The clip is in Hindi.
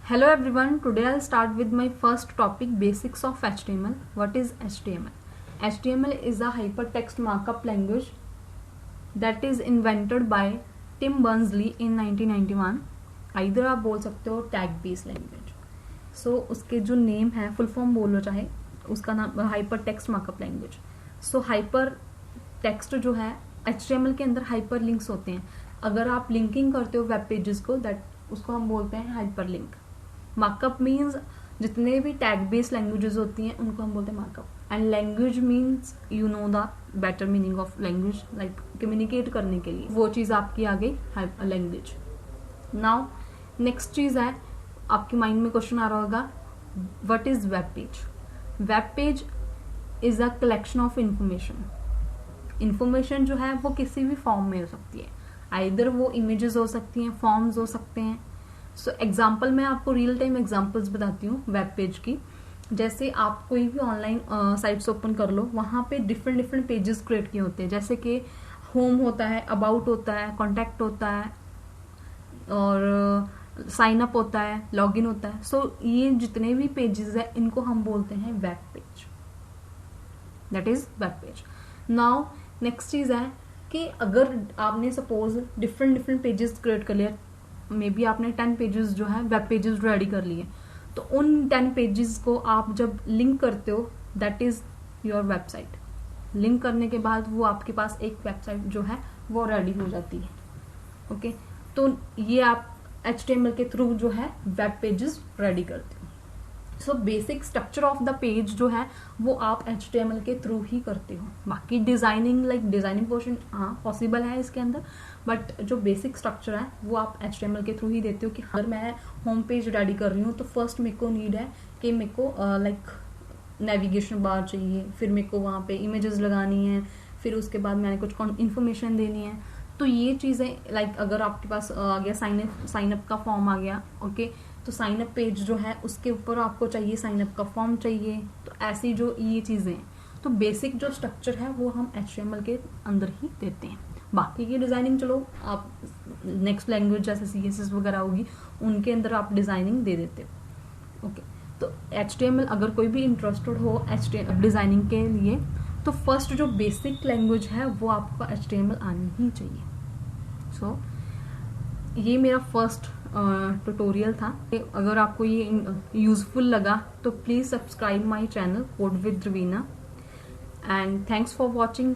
Hello everyone, today I'll start with my first topic, basics of HTML. What is HTML? HTML is a hypertext markup language that is invented by Tim Berners-Lee in 1991. Either आप बोल सकते हो टैग बेस्ड लैंग्वेज. सो उसके जो नेम है, फुल फॉर्म बोलो चाहे, उसका नाम हाइपर टेक्स्ट मार्कअप लैंग्वेज. सो हाइपर टेक्स्ट जो है HTML के अंदर हाइपर लिंक्स होते हैं. अगर आप लिंकिंग करते हो वेब पेजेस को, दैट उसको हम बोलते हैं हाइपर लिंक. मार्कअप मीन्स जितने भी टैग बेस्ड लैंग्वेजेस होती हैं उनको हम बोलते हैं markup. And language means you know the better meaning of language, like communicate करने के लिए वो चीज आपकी आ गई लैंग्वेज. नाउ नेक्स्ट चीज है, आपके माइंड में क्वेश्चन आ रहा होगा, what is web page? Web page is a collection of information. Information जो है वो किसी भी फॉर्म में हो सकती है. आइदर वो इमेजेस हो सकती हैं, फॉर्म्स हो सकते हैं. सो एग्जाम्पल मैं आपको रियल टाइम एग्जाम्पल्स बताती हूँ वेब पेज की. जैसे आप कोई भी ऑनलाइन साइट्स ओपन कर लो, वहां पे डिफरेंट पेजेस क्रिएट किए होते हैं. जैसे कि होम होता है, अबाउट होता है, कॉन्टैक्ट होता है और साइन अप होता है, लॉगिन होता है. सो ये जितने भी पेजेस है इनको हम बोलते हैं web page. That is web page. Now next चीज है कि अगर आपने सपोज डिफरेंट पेजेस क्रिएट कर लिया, मे बी आपने 10 पेजेस जो है वेब पेजेस रेडी कर लिए, तो उन 10 पेजेस को आप जब लिंक करते हो, that is your website. Link करने के बाद वो आपके पास एक वेबसाइट जो है वो रेडी हो जाती है. ओके, तो ये आप HTML के थ्रू जो है वेब पेजेस रेडी करते हो. So basic structure of the page जो है वो आप HTML के थ्रू ही करते हो. बाकी डिजाइनिंग, लाइक डिजाइनिंग पोर्शन हाँ पॉसिबल है इसके अंदर, बट जो बेसिक स्ट्रक्चर है वो आप HTML के थ्रू ही देते हो. कि अगर मैं होम पेज रेडी कर रही हूँ तो फर्स्ट मेरे को नीड है कि मेरे को लाइक नेविगेशन बार चाहिए, फिर मेरे को वहाँ पे इमेजेस लगानी है, फिर उसके बाद मैंने कुछ इन्फॉर्मेशन देनी है. तो ये चीजें लाइक अगर आपके पास आ गया साइन अप का फॉर्म आ गया, ओके, तो साइन अप पेज जो है उसके ऊपर आपको चाहिए साइन अप का फॉर्म चाहिए. तो ऐसी जो ये चीजें हैं, तो बेसिक जो स्ट्रक्चर है वो हम HTML के अंदर ही देते हैं. बाकी की डिजाइनिंग चलो आप नेक्स्ट लैंग्वेज जैसे CSS वगैरह होगी उनके अंदर आप डिजाइनिंग दे देते हो. ओके, तो HTML अगर कोई भी इंटरेस्टेड हो डिजाइनिंग के लिए, तो फर्स्ट जो बेसिक लैंग्वेज है वो आपको HTML आनी ही चाहिए. सो ये मेरा फर्स्ट ट्यूटोरियल था. अगर आपको ये यूजफुल लगा तो please subscribe my channel code with Raveena, and thanks for watching.